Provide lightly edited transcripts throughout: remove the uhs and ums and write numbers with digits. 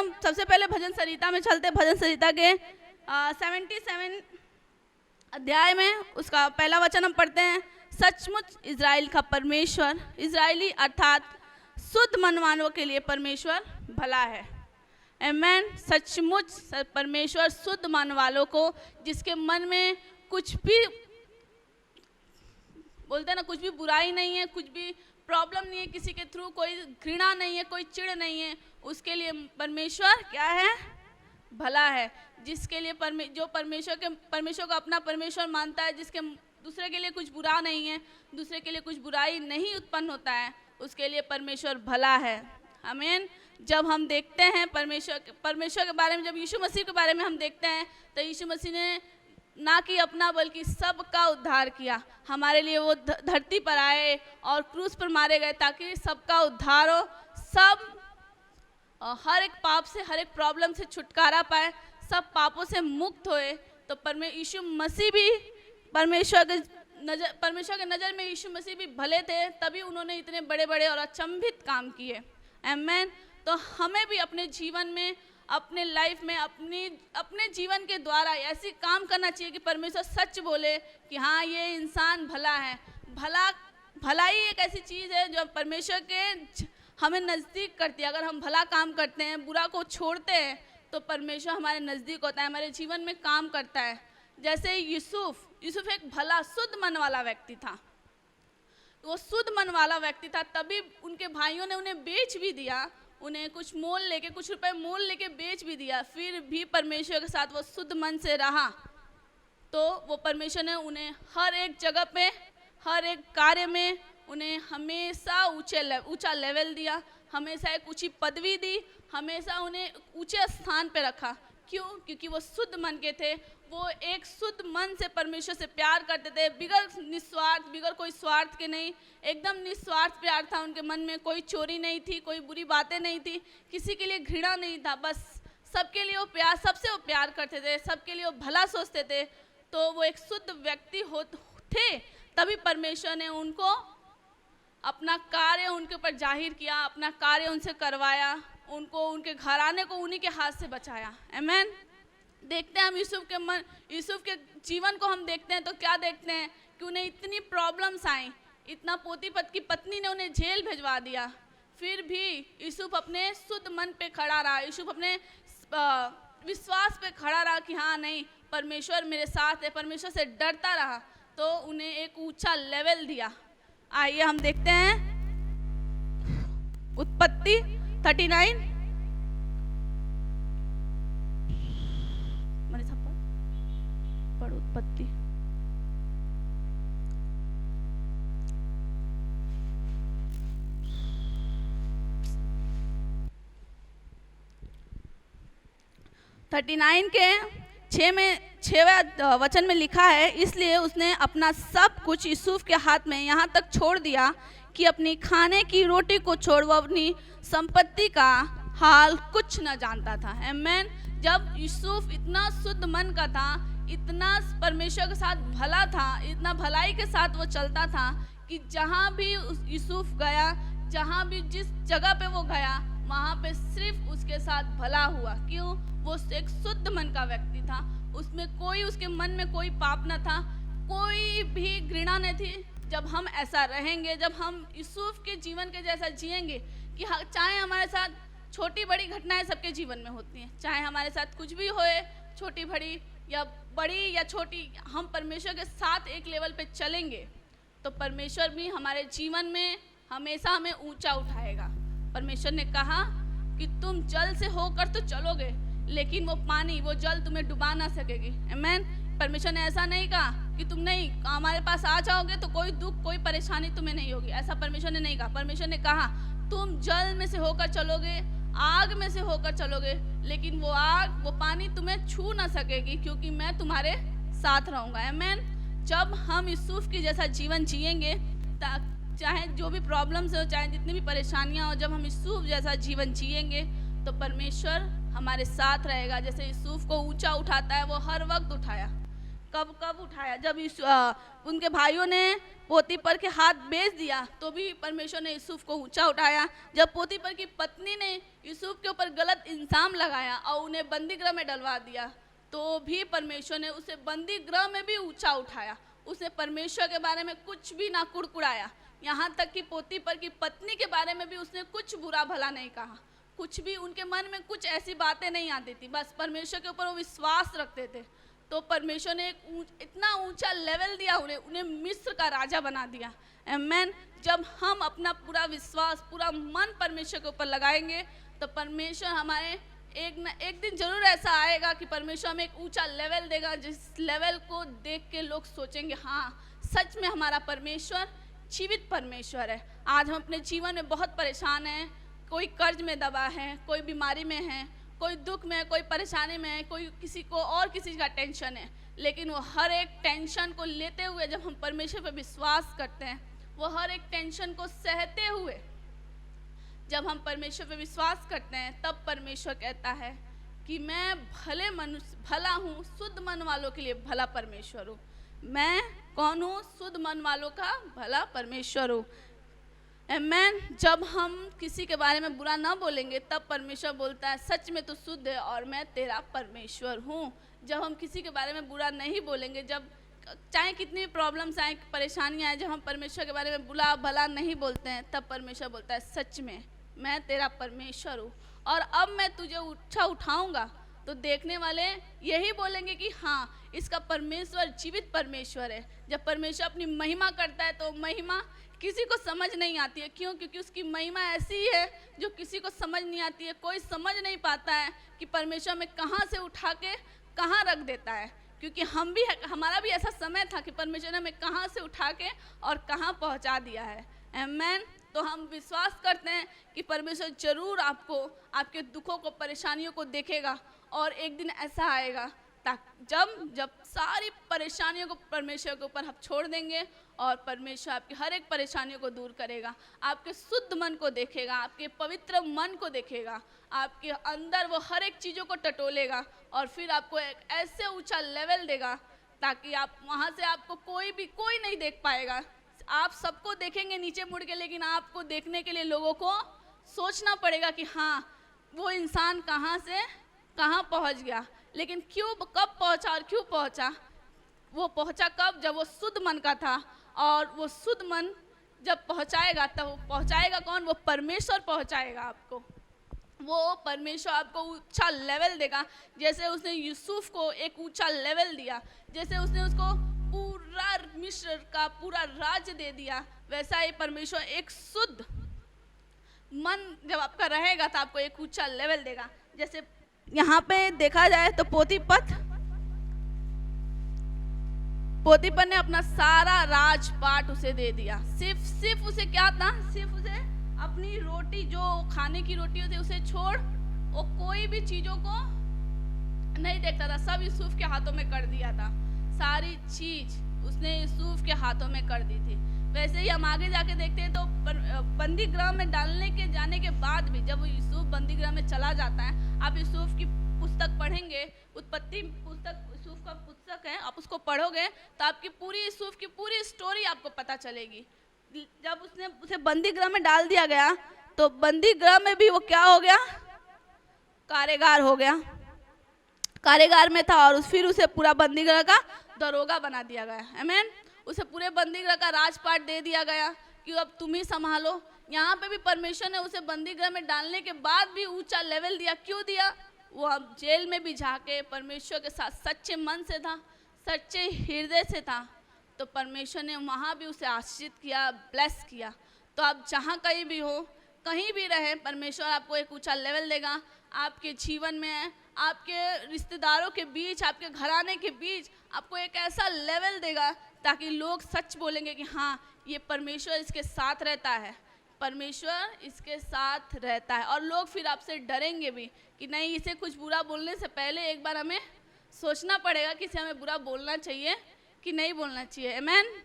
हम सबसे पहले भजन संहिता में चलते। भजन संहिता के 77 अध्याय में उसका पहला वचन हम पढ़ते हैं। सचमुच इज़राइल का परमेश्वर, इज़राइली अर्थात शुद्ध मन वालों के लिए परमेश्वर भला है। आमेन। सचमुच परमेश्वर शुद्ध मन वालों को, जिसके मन में कुछ भी बोलते हैं ना, कुछ भी बुराई नहीं है, कुछ भी प्रॉब्लम नहीं है, किसी के थ्रू कोई घृणा नहीं है, कोई चिढ़ नहीं है, उसके लिए परमेश्वर क्या है? भला है। जिसके लिए जो परमेश्वर को अपना परमेश्वर मानता है, जिसके दूसरे के लिए कुछ बुरा नहीं है, दूसरे के लिए कुछ बुराई नहीं उत्पन्न होता है, उसके लिए परमेश्वर भला है। आमीन। जब हम देखते हैं परमेश्वर के बारे में, जब यीशु मसीह के बारे में हम देखते हैं, तो यीशु मसीह ने ना कि अपना बल्कि सबका उद्धार किया। हमारे लिए वो धरती पर आए और क्रूस पर मारे गए ताकि सबका उद्धार हो, सब हर एक पाप से, हर एक प्रॉब्लम से छुटकारा पाए, सब पापों से मुक्त होए। तो यीशु मसीह भी परमेश्वर के नज़र में यीशु मसीह भी भले थे, तभी उन्होंने इतने बड़े बड़े और अचंभित काम किए। आमीन। तो हमें भी अपने जीवन में, अपने लाइफ में, अपने जीवन के द्वारा ऐसी काम करना चाहिए कि परमेश्वर सच बोले कि हाँ, ये इंसान भला है। भलाई एक ऐसी चीज़ है जो परमेश्वर के हमें नज़दीक करती है। अगर हम भला काम करते हैं, बुरा को छोड़ते हैं, तो परमेश्वर हमारे नज़दीक होता है, हमारे जीवन में काम करता है। जैसे यूसुफ एक भला शुद्ध मन वाला व्यक्ति था। वो शुद्ध मन वाला व्यक्ति था, तभी उनके भाइयों ने उन्हें बेच भी दिया, उन्हें कुछ रुपए मोल लेके बेच भी दिया, फिर भी परमेश्वर के साथ वो शुद्ध मन से रहा। तो वो परमेश्वर ने उन्हें हर एक जगह पे, हर एक कार्य में उन्हें हमेशा ऊंचा लेवल दिया, हमेशा एक ऊंची पदवी दी, हमेशा उन्हें ऊंचे स्थान पे रखा। क्यों? क्योंकि वो शुद्ध मन के थे। वो एक शुद्ध मन से परमेश्वर से प्यार करते थे, बिगर कोई स्वार्थ के नहीं, एकदम निस्वार्थ प्यार था उनके मन में। कोई चोरी नहीं थी, कोई बुरी बातें नहीं थी, किसी के लिए घृणा नहीं था, बस सबके लिए वो प्यार, सबसे वो प्यार करते थे, सबके लिए वो भला सोचते थे। तो वो एक शुद्ध व्यक्ति थे, तभी परमेश्वर ने उनको अपना कार्य उनके ऊपर जाहिर किया, अपना कार्य उनसे करवाया, उनके घराने को उन्हीं के हाथ से बचाया। आमीन। देखते हैं हम यूसुफ के जीवन को हम देखते हैं तो क्या देखते हैं कि उन्हें इतनी प्रॉब्लम्स आई, इतना पोतीपत की पत्नी ने उन्हें जेल भिजवा दिया, फिर भी यूसुफ अपने शुद्ध मन पे खड़ा रहा, यूसुफ अपने विश्वास पे खड़ा रहा कि हाँ नहीं, परमेश्वर मेरे साथ है, परमेश्वर से डरता रहा, तो उन्हें एक ऊंचा लेवल दिया। आइए हम देखते हैं उत्पत्ति 39 उत्पत्ति 39 के 6वें वचन में लिखा है, इसलिए उसने अपना सब कुछ यूसुफ के हाथ में यहाँ तक छोड़ दिया कि अपनी खाने की रोटी को छोड़ वो अपनी संपत्ति का हाल कुछ न जानता था। आमीन। जब यूसुफ इतना शुद्ध मन का था, इतना परमेश्वर के साथ भला था, इतना भलाई के साथ वो चलता था कि जहाँ भी यूसुफ गया, जहाँ भी जिस जगह पे वो गया, वहाँ पे सिर्फ उसके साथ भला हुआ। क्यों? वो एक शुद्ध मन का व्यक्ति था, उसमें उसके मन में कोई पाप न था, कोई भी घृणा नहीं थी। जब हम ऐसा रहेंगे, जब हम यूसुफ के जीवन के जैसा जिएंगे कि चाहे हमारे साथ छोटी बड़ी घटनाएं सबके जीवन में होती हैं, चाहे हमारे साथ कुछ भी होए, छोटी बड़ी या छोटी, हम परमेश्वर के साथ एक लेवल पे चलेंगे तो परमेश्वर भी हमारे जीवन में हमेशा हमें ऊंचा उठाएगा। परमेश्वर ने कहा कि तुम जल से होकर तो चलोगे, लेकिन वो जल तुम्हें डुबा ना सकेगी। आमीन। परमेश्वर ने ऐसा नहीं कहा कि तुम नहीं हमारे पास आ जाओगे तो कोई दुख, कोई परेशानी तुम्हें नहीं होगी, ऐसा परमेश्वर ने नहीं कहा। परमेश्वर ने कहा तुम जल में से होकर चलोगे, आग में से होकर चलोगे, लेकिन वो आग, वो पानी तुम्हें छू ना सकेगी, क्योंकि मैं तुम्हारे साथ रहूँगा। आमीन। जब हम यूसुफ की जैसा जीवन जिएंगे, चाहे जो भी प्रॉब्लम्स हो, चाहे जितनी भी परेशानियां हो, जब हम यूसुफ जैसा जीवन जिएंगे तो परमेश्वर हमारे साथ रहेगा। जैसे यूसुफ को ऊंचा उठाता है, वो हर वक्त उठाया। कब कब उठाया, जब उनके भाइयों ने पोतीपर के हाथ बेच दिया तो भी परमेश्वर ने यूसुफ को ऊंचा उठाया। जब पोतीपर की पत्नी ने यूसुफ के ऊपर गलत इल्जाम लगाया और उन्हें बंदी गृह में डलवा दिया तो भी परमेश्वर ने उसे बंदी गृह में भी ऊंचा उठाया। उसने परमेश्वर के बारे में कुछ भी ना कुड़कुड़ाया, यहाँ तक कि पोतीपर की पत्नी के बारे में भी उसने कुछ बुरा भला नहीं कहा, कुछ भी उनके मन में कुछ ऐसी बातें नहीं आती थी, बस परमेश्वर के ऊपर वो विश्वास रखते थे। तो परमेश्वर ने इतना ऊंचा लेवल दिया उन्हें मिस्र का राजा बना दिया। आमीन। जब हम अपना पूरा विश्वास, पूरा मन परमेश्वर के ऊपर लगाएंगे तो परमेश्वर हमारे एक न एक दिन जरूर ऐसा आएगा कि परमेश्वर हमें एक ऊंचा लेवल देगा, जिस लेवल को देख के लोग सोचेंगे हाँ सच में हमारा परमेश्वर जीवित परमेश्वर है। आज हम अपने जीवन में बहुत परेशान हैं, कोई कर्ज में दबा है, कोई बीमारी में है, कोई दुख में है, कोई परेशानी में है, कोई किसी को और किसी का टेंशन है, लेकिन वो हर एक टेंशन को लेते हुए जब हम परमेश्वर पर विश्वास करते हैं, वो हर एक टेंशन को सहते हुए जब हम परमेश्वर पर विश्वास करते हैं, तब परमेश्वर कहता है कि मैं भला हूँ, शुद्ध मन वालों के लिए भला परमेश्वर हूँ। मैं कौन हूँ? शुद्ध मन वालों का भला परमेश्वर हूँ। आमीन। जब हम किसी के बारे में बुरा ना बोलेंगे तब परमेश्वर बोलता है सच में तू शुद्ध है और मैं तेरा परमेश्वर हूँ। जब हम किसी के बारे में बुरा नहीं बोलेंगे, जब चाहे कितनी भी प्रॉब्लम्स आए, परेशानियाँ आए, जब हम परमेश्वर के बारे में बुरा भला नहीं बोलते हैं तब परमेश्वर बोलता है सच में मैं तेरा परमेश्वर हूँ और अब मैं तुझे ऊंचा उठाऊंगा। तो देखने वाले यही बोलेंगे कि हाँ इसका परमेश्वर जीवित परमेश्वर है। जब परमेश्वर अपनी महिमा करता है तो महिमा किसी को समझ नहीं आती है। क्यों? क्योंकि उसकी महिमा ऐसी है जो किसी को समझ नहीं आती है। कोई समझ नहीं पाता है कि परमेश्वर में कहाँ से उठा के कहाँ रख देता है, क्योंकि हमारा भी ऐसा समय था कि परमेश्वर ने हमें कहाँ से उठा के और कहाँ पहुँचा दिया है। आमीन। तो हम विश्वास करते हैं कि परमेश्वर जरूर आपको, आपके दुखों को, परेशानियों को देखेगा और एक दिन ऐसा आएगा जब सारी परेशानियों को परमेश्वर के ऊपर हम छोड़ देंगे और परमेश्वर आपकी हर एक परेशानियों को दूर करेगा, आपके शुद्ध मन को देखेगा, आपके पवित्र मन को देखेगा, आपके अंदर वो हर एक चीज़ों को टटोलेगा और फिर आपको एक ऐसे ऊंचा लेवल देगा ताकि आप वहाँ से आपको कोई नहीं देख पाएगा। आप सबको देखेंगे नीचे मुड़ के, लेकिन आपको देखने के लिए लोगों को सोचना पड़ेगा कि हाँ वो इंसान कहाँ से कहाँ पहुँच गया, लेकिन कब पहुँचा और क्यों पहुँचा? वो पहुँचा कब? जब वो शुद्ध मन का था, और वो शुद्ध मन जब पहुँचाएगा तब वो पहुँचाएगा कौन? वो परमेश्वर पहुँचाएगा आपको। वो परमेश्वर आपको ऊंचा लेवल देगा। जैसे उसने यूसुफ को एक ऊंचा लेवल दिया, जैसे उसने उसको पूरा मिस्र का पूरा राज्य दे दिया, वैसा ही परमेश्वर एक शुद्ध मन जब आपका रहेगा तो आपको एक ऊंचा लेवल देगा। जैसे यहाँ पे देखा जाए तो पोतीपर ने अपना सारा राजपाट उसे दे दिया। सिर्फ उसे क्या था? सिर्फ उसे अपनी रोटी, जो खाने की रोटी होती उसे छोड़ वो कोई भी चीजों को नहीं देखता था, सब यूसुफ के हाथों में कर दिया था। सारी चीज उसने यूसुफ के हाथों में कर दी थी। वैसे ही हम आगे जाके देखते हैं तो बंदी गृह में डालने के जाने के बाद भी जब यूसुफ बंदी गृह में चला जाता है, आप यूसुफ की पुस्तक पढ़ेंगे, उत्पत्ति पुस्तक यूसुफ का पुस्तक है, आप उसको पढ़ोगे तो आपकी पूरी यूसुफ की पूरी स्टोरी आपको पता चलेगी। जब उसे बंदी गृह में डाल दिया गया तो बंदी गृह में भी वो क्या हो गया? कारागार हो गया। कारागार में था और फिर उसे पूरा बंदी गृह का दरोगा बना दिया गया। आमीन। उसे पूरे बंदी गृह का राजपाट दे दिया गया कि अब तुम ही संभालो। यहाँ पे भी परमेश्वर ने उसे बंदी गृह में डालने के बाद भी ऊंचा लेवल दिया। क्यों दिया? वो अब जेल में भी जाके परमेश्वर के साथ सच्चे मन से था, सच्चे हृदय से था, तो परमेश्वर ने वहाँ भी उसे आशीषित किया, ब्लेस किया। तो आप जहाँ कहीं भी हो, कहीं भी रहे, परमेश्वर आपको एक ऊंचा लेवल देगा। आपके जीवन में, आपके रिश्तेदारों के बीच, आपके घराने के बीच आपको एक ऐसा लेवल देगा ताकि लोग सच बोलेंगे कि हाँ ये परमेश्वर इसके साथ रहता है, परमेश्वर इसके साथ रहता है। और लोग फिर आपसे डरेंगे भी कि नहीं, इसे कुछ बुरा बोलने से पहले एक बार हमें सोचना पड़ेगा कि इसे हमें बुरा बोलना चाहिए कि नहीं बोलना चाहिए। आमीन।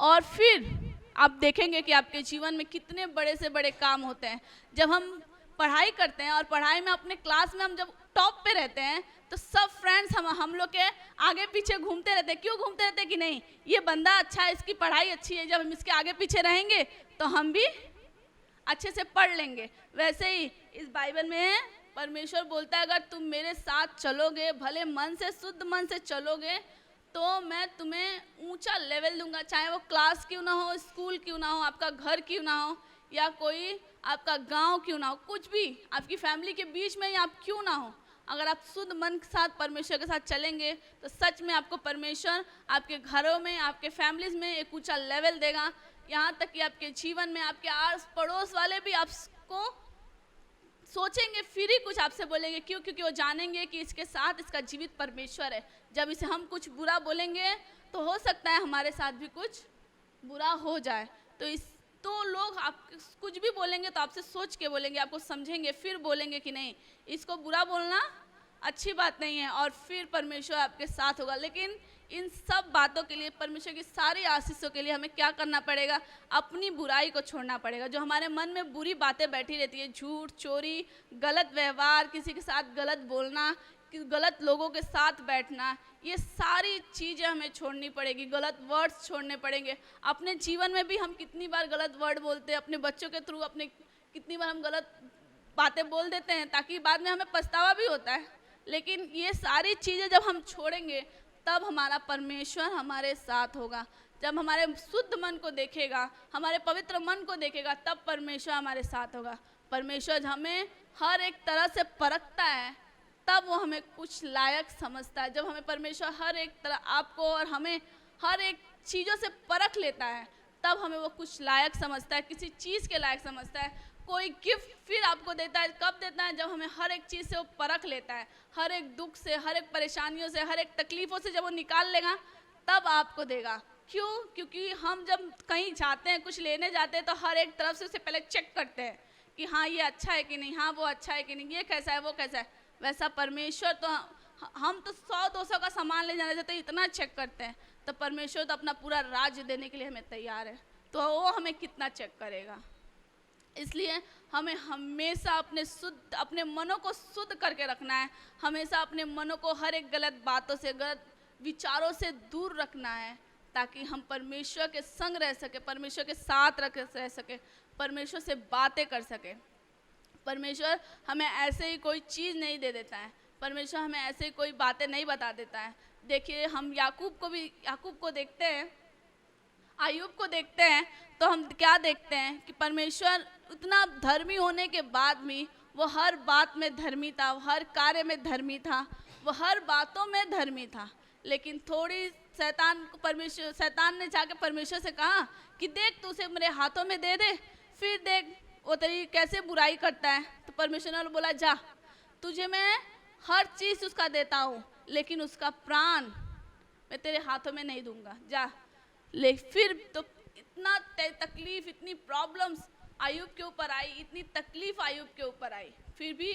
और फिर आप देखेंगे कि आपके जीवन में कितने बड़े से बड़े काम होते हैं। जब हम पढ़ाई करते हैं और पढ़ाई में अपने क्लास में हम जब टॉप पे रहते हैं तो सब फ्रेंड्स हम लोग के आगे पीछे घूमते रहते हैं। क्यों घूमते रहते हैं कि नहीं ये बंदा अच्छा है, इसकी पढ़ाई अच्छी है, जब हम इसके आगे पीछे रहेंगे तो हम भी अच्छे से पढ़ लेंगे। वैसे ही इस बाइबल में परमेश्वर बोलता है अगर तुम मेरे साथ चलोगे, भले मन से, शुद्ध मन से चलोगे, तो मैं तुम्हें ऊंचा लेवल दूंगा। चाहे वो क्लास क्यों ना हो, स्कूल क्यों ना हो, आपका घर क्यों ना हो, या कोई आपका गांव क्यों ना हो, कुछ भी आपकी फैमिली के बीच में ही आप क्यों ना हो, अगर आप शुद्ध मन के साथ परमेश्वर के साथ चलेंगे तो सच में आपको परमेश्वर आपके घरों में, आपके फैमिलीज में एक ऊंचा लेवल देगा। यहाँ तक कि आपके जीवन में आपके आस पड़ोस वाले भी आपको सोचेंगे, फिर ही कुछ आपसे बोलेंगे। क्यों? क्योंकि वो जानेंगे कि इसके साथ इसका जीवित परमेश्वर है। जब इसे हम कुछ बुरा बोलेंगे तो हो सकता है हमारे साथ भी कुछ बुरा हो जाए। तो लोग आप कुछ भी बोलेंगे तो आपसे सोच के बोलेंगे, आपको समझेंगे, फिर बोलेंगे कि नहीं इसको बुरा बोलना अच्छी बात नहीं है, और फिर परमेश्वर आपके साथ होगा। लेकिन इन सब बातों के लिए, परमेश्वर की सारी आशीषों के लिए हमें क्या करना पड़ेगा? अपनी बुराई को छोड़ना पड़ेगा। जो हमारे मन में बुरी बातें बैठी रहती है, झूठ, चोरी, गलत व्यवहार, किसी के साथ गलत बोलना, गलत लोगों के साथ बैठना, ये सारी चीज़ें हमें छोड़नी पड़ेगी। गलत वर्ड्स छोड़ने पड़ेंगे। अपने जीवन में भी हम कितनी बार गलत वर्ड बोलते हैं, अपने बच्चों के थ्रू अपने कितनी बार हम गलत बातें बोल देते हैं, ताकि बाद में हमें पछतावा भी होता है। लेकिन ये सारी चीज़ें जब हम छोड़ेंगे तब हमारा परमेश्वर हमारे साथ होगा। जब हमारे शुद्ध मन को देखेगा, हमारे पवित्र मन को देखेगा, तब परमेश्वर हमारे साथ होगा। परमेश्वर हमें हर एक तरह से परखता है, तब वो हमें कुछ लायक समझता है। जब हमें परमेश्वर हर एक तरह, आपको और हमें हर एक चीज़ों से परख लेता है, तब हमें वो कुछ लायक समझता है, किसी चीज़ के लायक समझता है। कोई गिफ्ट फिर आपको देता है, कब देता है? जब हमें हर एक चीज़ से वो परख लेता है, हर एक दुख से, हर एक परेशानियों से, हर एक तकलीफ़ों से जब वो निकाल लेगा तब आपको देगा। क्यों? क्योंकि हम जब कहीं जाते हैं, कुछ लेने जाते हैं, तो हर एक तरफ से उसे पहले चेक करते हैं कि हाँ ये अच्छा है कि नहीं, हाँ वो अच्छा है कि नहीं, ये कैसा है, वो कैसा है। वैसा परमेश्वर तो हम तो 100-200 का सामान ले जाने से तो इतना चेक करते हैं, तो परमेश्वर तो अपना पूरा राज्य देने के लिए हमें तैयार है, तो वो हमें कितना चेक करेगा। इसलिए हमें हमेशा अपने मनों को शुद्ध करके रखना है। हमेशा अपने मनों को हर एक गलत बातों से, गलत विचारों से दूर रखना है, ताकि हम परमेश्वर के संग रह सके, परमेश्वर के साथ रह सके, परमेश्वर से बातें कर सके। परमेश्वर हमें ऐसे ही कोई चीज़ नहीं दे देता है, परमेश्वर हमें ऐसे ही कोई बातें नहीं बता देता है। देखिए हम याकूब को देखते हैं, अय्यूब को देखते हैं, तो हम क्या देखते हैं कि परमेश्वर उतना धर्मी होने के बाद भी वो हर बात में धर्मी था, हर कार्य में धर्मी था, वो हर बातों में धर्मी था। लेकिन थोड़ी शैतान ने जाके परमेश्वर से कहा कि देख तू उसे मेरे हाथों में दे दे, फिर देख वो तेरी कैसे बुराई करता है। तो परमेश्वर ने बोला जा, तुझे मैं हर चीज़ उसका देता हूँ, लेकिन उसका प्राण मैं तेरे हाथों में नहीं दूंगा, जा। ले फिर तो इतना तकलीफ, इतनी प्रॉब्लम्स अय्यूब के ऊपर आई, इतनी तकलीफ अय्यूब के ऊपर आई, फिर भी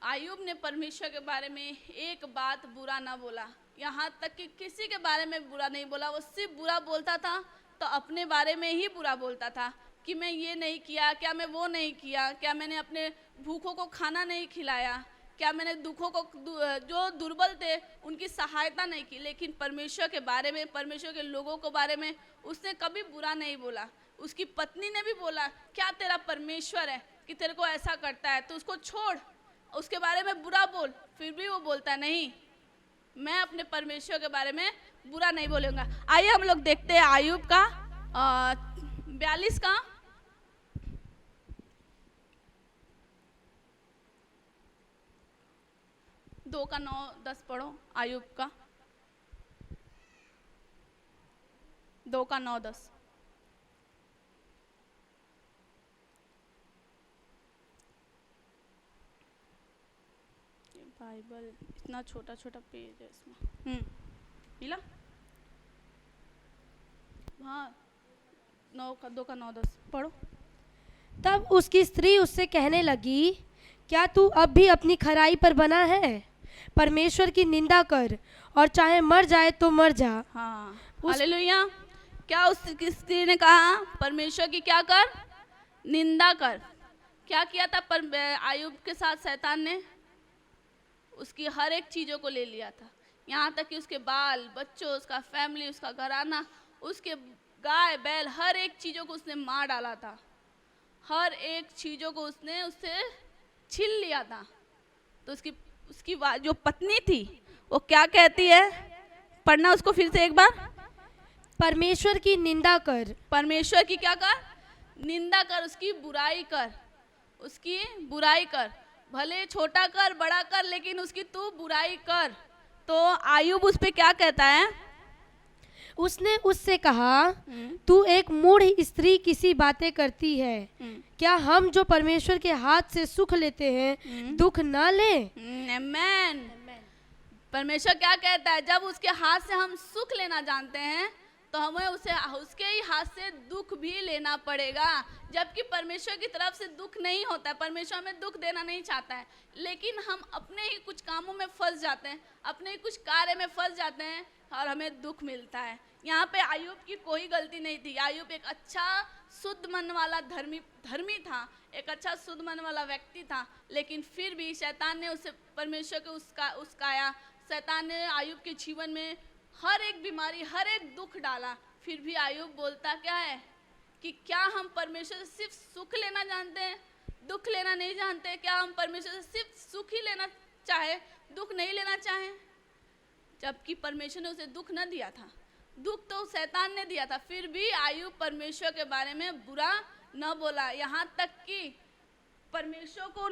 अय्यूब ने परमेश्वर के बारे में एक बात बुरा ना बोला। यहाँ तक कि किसी के बारे में बुरा नहीं बोला। वो सिर्फ बुरा बोलता था तो अपने बारे में ही बुरा बोलता था कि मैं ये नहीं किया, क्या मैं वो नहीं किया, क्या मैंने अपने भूखों को खाना नहीं खिलाया, क्या मैंने दुखों को, जो दुर्बल थे उनकी सहायता नहीं की। लेकिन परमेश्वर के बारे में, परमेश्वर के लोगों के बारे में उसने कभी बुरा नहीं बोला। उसकी पत्नी ने भी बोला क्या तेरा परमेश्वर है कि तेरे को ऐसा करता है, तो उसको छोड़, उसके बारे में बुरा बोल। फिर भी वो बोलता नहीं, मैं अपने परमेश्वर के बारे में बुरा नहीं बोलूँगा। आइए हम लोग देखते हैं अय्यूब का 42 का 2 का 9-10 पढ़ो। अय्यूब का 2 का 9-10। बाइबल इतना छोटा छोटा पेज है इसमें। मिला? हाँ, 2 का 9-10 पढ़ो। तब उसकी स्त्री उससे कहने लगी, क्या तू अब भी अपनी खराई पर बना है? परमेश्वर की निंदा कर और चाहे मर जाए तो मर जा। हाँ, हालेलुया। क्या उस स्त्री ने कहा? परमेश्वर की क्या कर? निंदा कर। क्या किया था पर आयुब के साथ शैतान ने? उसकी हर एक चीज़ों को ले लिया था, यहाँ तक कि उसके बाल बच्चों, उसका फैमिली, उसका घराना, उसके गाय बैल, हर एक चीज़ों को उसने मार डाला था। हर एक चीज़ों को उसने उससे छीन लिया था। तो उसकी उसकी जो पत्नी थी वो क्या कहती है? पढ़ना उसको फिर से एक बार। परमेश्वर की निंदा कर। परमेश्वर की क्या कर? निंदा कर, उसकी बुराई कर, उसकी बुराई कर, भले छोटा कर बड़ा कर, लेकिन उसकी तू बुराई कर। तो आयुब उस पे क्या कहता है? उसने उससे कहा, तू एक मूढ़ स्त्री किसी बातें करती है। क्या हम जो परमेश्वर के हाथ से सुख लेते हैं दुख ना लें? आमेन। परमेश्वर क्या कहता है? जब उसके हाथ से हम सुख लेना जानते हैं तो हमें उसके ही हाथ से दुख भी लेना पड़ेगा। जबकि परमेश्वर की तरफ से दुख नहीं होता है, परमेश्वर हमें दुख देना नहीं चाहता है, लेकिन हम अपने ही कुछ कामों में फंस जाते हैं, अपने ही कुछ कार्य में फंस जाते हैं और हमें दुख मिलता है। यहाँ पे आयुब की कोई गलती नहीं थी। आयुब एक अच्छा शुद्ध मन वाला धर्मी था, एक अच्छा शुद्ध मन वाला व्यक्ति था, लेकिन फिर भी शैतान ने उसे परमेश्वर को उसकाया। शैतान ने आयुब के जीवन में हर एक बीमारी, हर एक दुख डाला। फिर भी आयुब बोलता क्या है कि क्या हम परमेश्वर से सिर्फ सुख लेना जानते हैं, दुख लेना नहीं जानते? क्या हम परमेश्वर से सिर्फ सुख ही लेना चाहे, दुख नहीं लेना चाहे? जबकि परमेश्वर ने उसे दुख न दिया था, दुख तो शैतान ने दिया था। फिर भी आयुब परमेश्वर के बारे में बुरा न बोला। यहाँ तक कि परमेश्वर को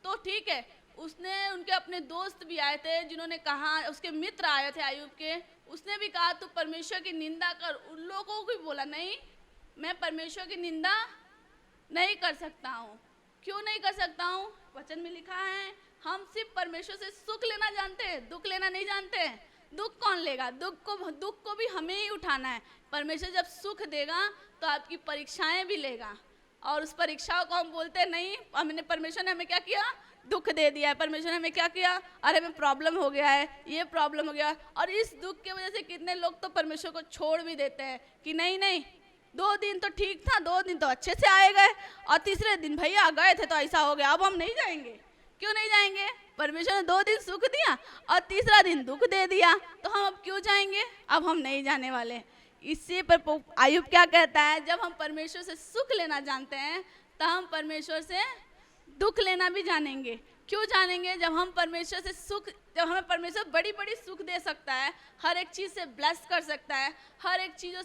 तो ठीक है, उसने उनके अपने दोस्त भी आए थे जिन्होंने कहा, उसके मित्र आए थे आयुब के, उसने भी कहा तू परमेश्वर की निंदा कर। उन लोगों को भी बोला नहीं, मैं परमेश्वर की निंदा नहीं कर सकता हूँ। क्यों नहीं कर सकता हूँ? वचन में लिखा है हम सिर्फ परमेश्वर से सुख लेना जानते हैं, दुख लेना नहीं जानते हैं। दुख कौन लेगा? दुख को भी हमें ही उठाना है। परमेश्वर जब सुख देगा तो आपकी परीक्षाएं भी लेगा, और उस परीक्षाओं को हम बोलते नहीं, हमने परमेश्वर ने हमें क्या किया? दुख दे दिया है। परमेश्वर ने हमें क्या किया? अरे हमें प्रॉब्लम हो गया है, ये प्रॉब्लम हो गया। और इस दुख की वजह से कितने लोग तो परमेश्वर को छोड़ भी देते हैं कि नहीं नहीं, 2 दिन तो ठीक था, 2 दिन तो अच्छे से आए गए, और तीसरे दिन भैया गए थे तो ऐसा हो गया, अब हम नहीं जाएंगे। क्यों नहीं जाएंगे? परमेश्वर ने 2 दिन सुख दिया और तीसरा दिन दुख दे दिया, तो हम अब क्यों जाएंगे? अब हम नहीं जाने वाले। इसी पर आयुब क्या कहता है? जब हम परमेश्वर से सुख लेना जानते हैं तो हम परमेश्वर से दुख लेना भी जानेंगे। क्यों जानेंगे? जब हमें परमेश्वर बड़ी बड़ी सुख दे सकता है, हर एक चीज़ से ब्लेस कर सकता है, हर एक चीज़ों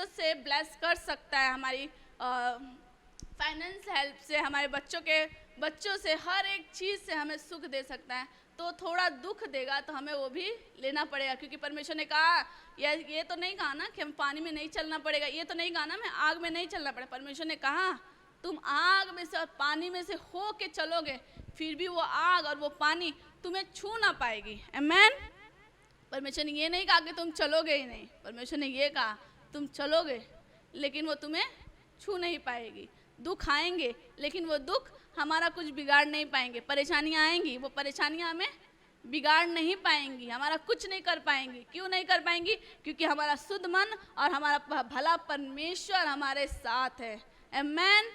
से ब्लेस कर सकता है, हमारी फाइनेंस हेल्प से, हमारे बच्चों से, हर एक चीज़ से हमें सुख दे सकता है। तो थोड़ा दुख देगा तो हमें वो भी लेना पड़ेगा, क्योंकि परमेश्वर ने कहा ये तो नहीं कहा ना कि हम पानी में नहीं चलना पड़ेगा, ये तो नहीं कहा ना मैं आग में नहीं चलना पड़ेगा। परमेश्वर ने कहा तुम आग में से और पानी में से हो के चलोगे, फिर भी वो आग और वो पानी तुम्हें छू ना पाएगी। आमेन। परमेश्वर ने ये नहीं कहा कि तुम चलोगे ही नहीं, परमेश्वर ने ये कहा तुम चलोगे लेकिन वो तुम्हें छू नहीं पाएगी। दुख आएंगे लेकिन वो दुख हमारा कुछ बिगाड़ नहीं पाएंगे। परेशानियां आएंगी, वो परेशानियां हमें बिगाड़ नहीं पाएंगी, हमारा कुछ नहीं कर पाएंगी। क्यों नहीं कर पाएंगी? क्योंकि हमारा शुद्ध मन और हमारा भला परमेश्वर हमारे साथ है। आमेन।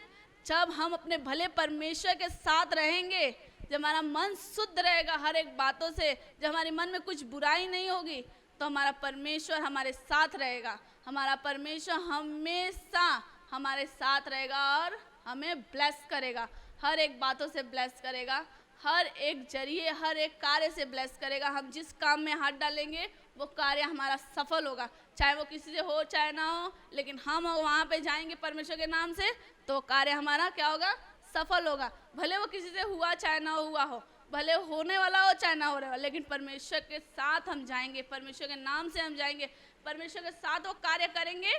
जब हम अपने भले परमेश्वर के साथ रहेंगे, जब हमारा मन शुद्ध रहेगा हर एक बातों से, जब हमारे मन में कुछ बुराई नहीं होगी, तो हमारा परमेश्वर हमारे साथ रहेगा। हमारा परमेश्वर हमेशा हमारे साथ रहेगा और हमें ब्लेस करेगा, हर एक बातों से ब्लेस करेगा, हर एक जरिए, हर एक कार्य से ब्लेस करेगा। हम जिस काम में हाथ डालेंगे वो कार्य हमारा सफल होगा, चाहे वो किसी से हो चाहे ना हो, लेकिन हम वहाँ पे जाएंगे परमेश्वर के नाम से तो कार्य हमारा क्या होगा? सफल होगा। भले वो किसी से हुआ चाहे ना हुआ हो, भले होने वाला हो चाहे ना हो रहा हो, लेकिन परमेश्वर के साथ हम जाएंगे, परमेश्वर के नाम से हम जाएंगे, परमेश्वर के साथ वो कार्य करेंगे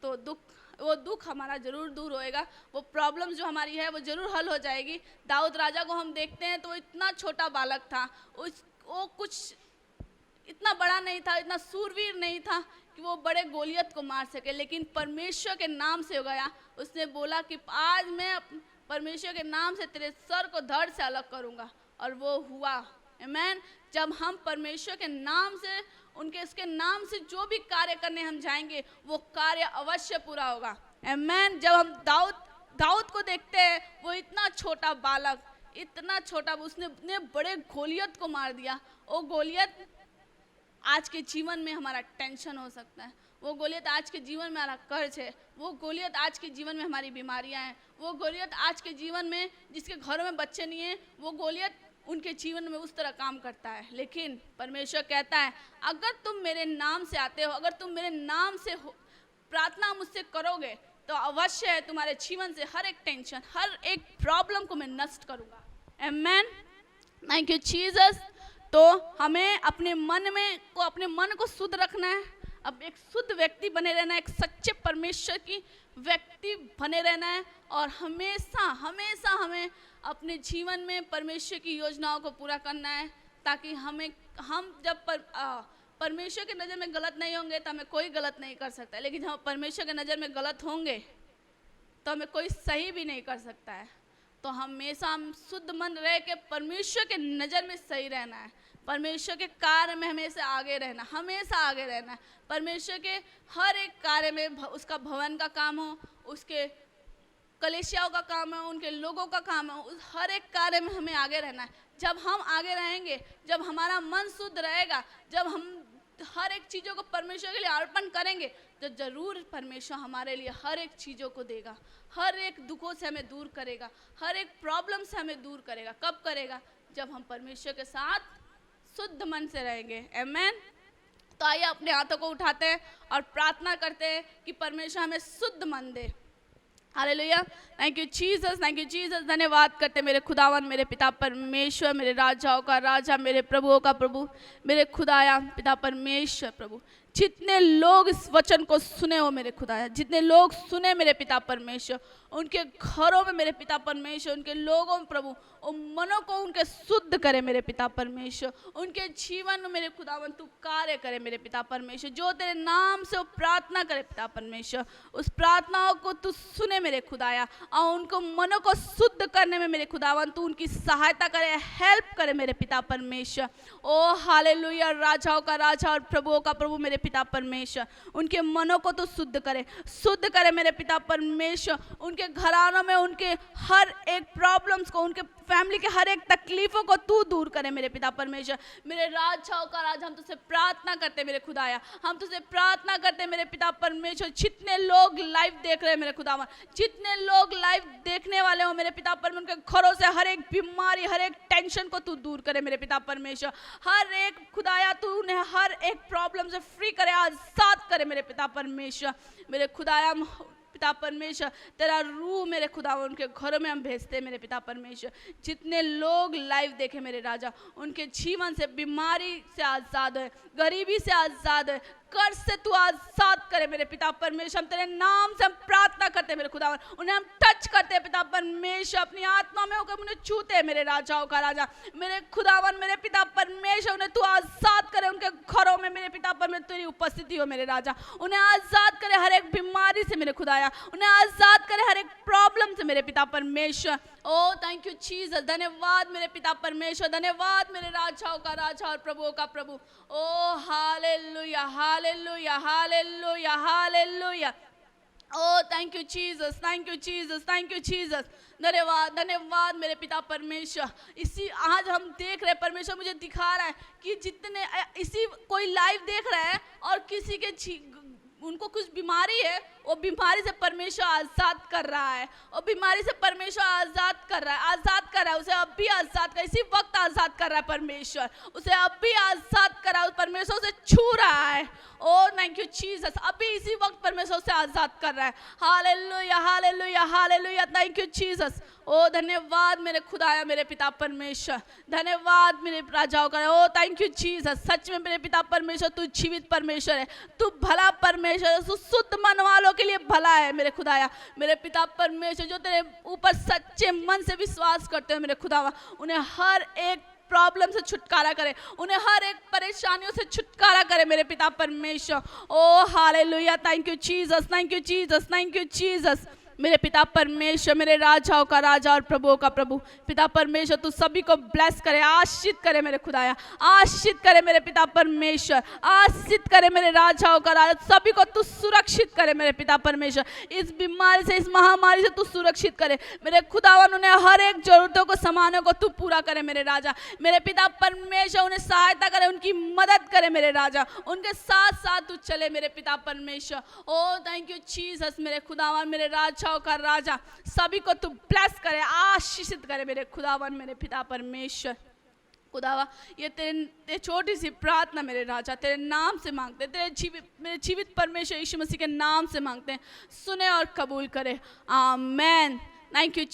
तो वो दुख हमारा जरूर दूर होएगा, वो प्रॉब्लम जो हमारी है वो जरूर हल हो जाएगी। दाऊद राजा को हम देखते हैं तो वो इतना छोटा बालक था, वो कुछ इतना बड़ा नहीं था, इतना सूरवीर नहीं था कि वो बड़े गोलियत को मार सके, लेकिन परमेश्वर के नाम से हो गया। उसने बोला कि आज मैं परमेश्वर के नाम से तेरे सर को धड़ से अलग करूँगा, और वो हुआ। आमेन। जब हम परमेश्वर के नाम से, उसके नाम से जो भी कार्य करने हम जाएंगे वो कार्य अवश्य पूरा होगा। आमेन। जब हम दाऊद को देखते हैं, वो इतना छोटा बालक, इतना छोटा, उसने इतने बड़े गोलियत को मार दिया। वो गोलियत आज के जीवन में हमारा टेंशन हो सकता है, वो गोलियत आज के जीवन में हमारा कर्ज है, वो गोलियत आज के जीवन में हमारी बीमारियां हैं, वो गोलियत आज के जीवन में जिसके घरों में बच्चे नहीं हैं, वो गोलियत उनके जीवन में उस तरह काम करता है। लेकिन परमेश्वर कहता है, अगर तुम मेरे नाम से आते हो, अगर तुम मेरे नाम से प्रार्थना मुझसे करोगे, तो अवश्य है तुम्हारे जीवन से हर एक टेंशन, हर एक प्रॉब्लम को मैं नष्ट करूँगा। आमेन, थैंक यू जीसस। तो हमें अपने मन को शुद्ध रखना है, अब एक शुद्ध व्यक्ति बने रहना है, एक सच्चे परमेश्वर की व्यक्ति बने रहना है, और हमेशा हमेशा हमें अपने जीवन में परमेश्वर की योजनाओं को पूरा करना है, ताकि हम जब परमेश्वर की नज़र में गलत नहीं होंगे तो हमें कोई गलत नहीं कर सकता, लेकिन जब परमेश्वर की नज़र में गलत होंगे तो हमें कोई सही भी नहीं कर सकता है। तो हमेशा हम शुद्ध मन रह के परमेश्वर के नज़र में सही रहना है, परमेश्वर के कार्य में हमेशा आगे रहना, हमेशा आगे रहना है। परमेश्वर के हर एक कार्य में, उसका भवन का काम हो, उसके कलीसियाओं का काम है, उनके लोगों का काम है, उस हर एक कार्य में हमें आगे रहना है। जब हम आगे रहेंगे, जब हमारा मन शुद्ध रहेगा, जब हम हर एक चीज़ों को परमेश्वर के लिए अर्पण करेंगे, तो जरूर परमेश्वर हमारे लिए हर एक चीज़ों को देगा, हर एक दुखों से हमें दूर करेगा, हर एक प्रॉब्लम से हमें दूर करेगा। कब करेगा? जब हम परमेश्वर के साथ शुद्ध मन से रहेंगे। आमेन। तो आइए अपने हाथों को उठाते हैं और प्रार्थना करते हैं कि परमेश्वर हमें शुद्ध मन दे। Hallelujah, thank you Jesus, thank you Jesus. धन्यवाद करते मेरे खुदावन, मेरे पिता परमेश्वर, मेरे राजाओं का राजा, मेरे प्रभुओं का प्रभु, मेरे खुदाया पिता परमेश्वर प्रभु। जितने लोग इस वचन को सुने हो मेरे खुदाया, जितने लोग सुने मेरे पिता परमेश्वर, उनके घरों में मेरे पिता परमेश्वर, उनके लोगों में प्रभु, उन मनों को उनके शुद्ध करे मेरे पिता परमेश्वर, उनके जीवन में मेरे खुदावन तू कार्य करे मेरे पिता परमेश्वर। जो तेरे नाम से वो प्रार्थना करे पिता परमेश्वर, उस प्रार्थनाओं को तू सुने मेरे खुदाया, और उनको मनों को शुद्ध करने में मेरे खुदावन तू उनकी सहायता करे, हेल्प करे मेरे पिता परमेश्वर। ओ हालेलुया, राजाओं का राजा और प्रभुओं का प्रभु मेरे पिता परमेश्वर, उनके मनों को तो शुद्ध करे मेरे पिता परमेश्वर। उनके घरानों में उनके हर एक प्रॉब्लम्स को, उनके फैमिली के हर एक तकलीफों को तू दूर करे मेरे पिता परमेश्वर। मेरे राजाओं का राजा, हम तुझसे प्रार्थना करते मेरे खुदाया, हम तुझसे प्रार्थना करते मेरे पिता परमेश्वर। जितने लोग लाइव देख रहे हैं मेरे खुदावन, जितने लोग लाइव देखने वाले हो मेरे पिता परमेश्वर, उनके घरों से हर एक बीमारी, हर एक टेंशन को तू दूर करे मेरे पिता परमेश्वर। हर एक खुदाया तू उन्हें हर एक प्रॉब्लम से फ्री करे, आजाद करे मेरे पिता परमेश्वर। मेरे खुदाया पिता परमेश्वर, तेरा रूह मेरे खुदा उनके घरों में हम भेजते हैं मेरे पिता परमेश्वर। जितने लोग लाइव देखे मेरे राजा, उनके जीवन से बीमारी से आज़ाद है, गरीबी से आज़ाद है, कर्ज से तू आज़ाद करे मेरे पिता परमेश्वर। हम तेरे नाम से हम प्रार्थना करते हैं मेरे खुदावन, उन्हें हम टच करते हैं पिता परमेश्वर, अपनी आत्मा में होकर उन्हें छूते हैं मेरे राजाओं का राजा, मेरे खुदावन मेरे पिता परमेश्वर। उन्हें तू आज़ाद करे, उनके घरों में मेरे पिता परमेश्वर तेरी उपस्थिति हो मेरे राजा। उन्हें आज़ाद करे हर एक बीमारी से मेरे खुदाया, उन्हें आज़ाद करे हर एक प्रॉब्लम से मेरे पिता परमेश्वर। ओ थैंक यू जीसस, धन्यवाद मेरे पिता परमेश्वर, धन्यवाद मेरे राजाओं का राजा और प्रभुओं का प्रभु। ओ हालेलुया, हालेलुया, हालेलुया, हालेलुया। ओ thank you Jesus, thank you Jesus, thank you Jesus. धन्यवाद, धन्यवाद मेरे पिता परमेश्वर। इसी आज हम देख रहे हैं, परमेश्वर मुझे दिखा रहा है कि जितने इसी कोई लाइव देख रहा है और किसी के उनको कुछ बीमारी है, वो बीमारी से परमेश्वर आज़ाद कर रहा है, और बीमारी से परमेश्वर आज़ाद कर रहा है, आज़ाद कर रहा है, उसे अब भी आज़ाद कर, इसी वक्त आज़ाद कर रहा है परमेश्वर, उसे अब भी आज़ाद कर रहा है, परमेश्वर उसे छू रहा है। ओ थैंक यू जीसस, अभी इसी वक्त परमेश्वर उसे आज़ाद कर रहा है। Hallelujah, hallelujah, hallelujah, thank you Jesus. ओ धन्यवाद मेरे खुदाया मेरे पिता परमेश्वर, धन्यवाद मेरे राजाओं का। ओ थैंक यू जीसस, सच में मेरे पिता परमेश्वर तू जीवित परमेश्वर है, तू भला परमेश्वर है, तू शुद्ध मन वालों के लिए भला है मेरे खुदाया मेरे पिता परमेश्वर। जो तेरे ऊपर सच्चे मन से विश्वास करते हैं मेरे खुदावा, उन्हें हर एक प्रॉब्लम से छुटकारा करे, उन्हें हर एक परेशानियों से छुटकारा करे मेरे पिता परमेश्वर। ओ hallelujah, thank you Jesus, thank you Jesus, thank you Jesus. मेरे पिता परमेश्वर, मेरे राजाओं का राजा और प्रभुओं का प्रभु, पिता परमेश्वर तू सभी को ब्लेस करे, आशीषित करे मेरे खुदाया, आशीषित करे मेरे पिता परमेश्वर, आशीषित करे मेरे राजाओं का राजा, सभी को तू सुरक्षित करे मेरे पिता परमेश्वर, इस बीमारी से, इस महामारी से तू सुरक्षित करे मेरे खुदावन, उन्हें हर एक जरूरतों को, सामानों को तू पूरा करे मेरे राजा, मेरे पिता परमेश्वर उन्हें सहायता करे, उनकी मदद करे मेरे राजा, उनके साथ साथ तू चले मेरे पिता परमेश्वर। ओ थैंक यू जीसस, मेरे खुदावन, मेरे राजाओं का राजा, सभी को तू ब्लेस करे, आशीषित करे मेरे खुदावन, मेरे पिता परमेश्वर। खुदावा ये तेरे छोटी सी प्रार्थना मेरे राजा तेरे नाम से मांगते हैं, मेरे जीवित परमेश्वर यीशु मसीह के नाम से मांगते हैं, सुने और कबूल करे, आमेन। Thank you.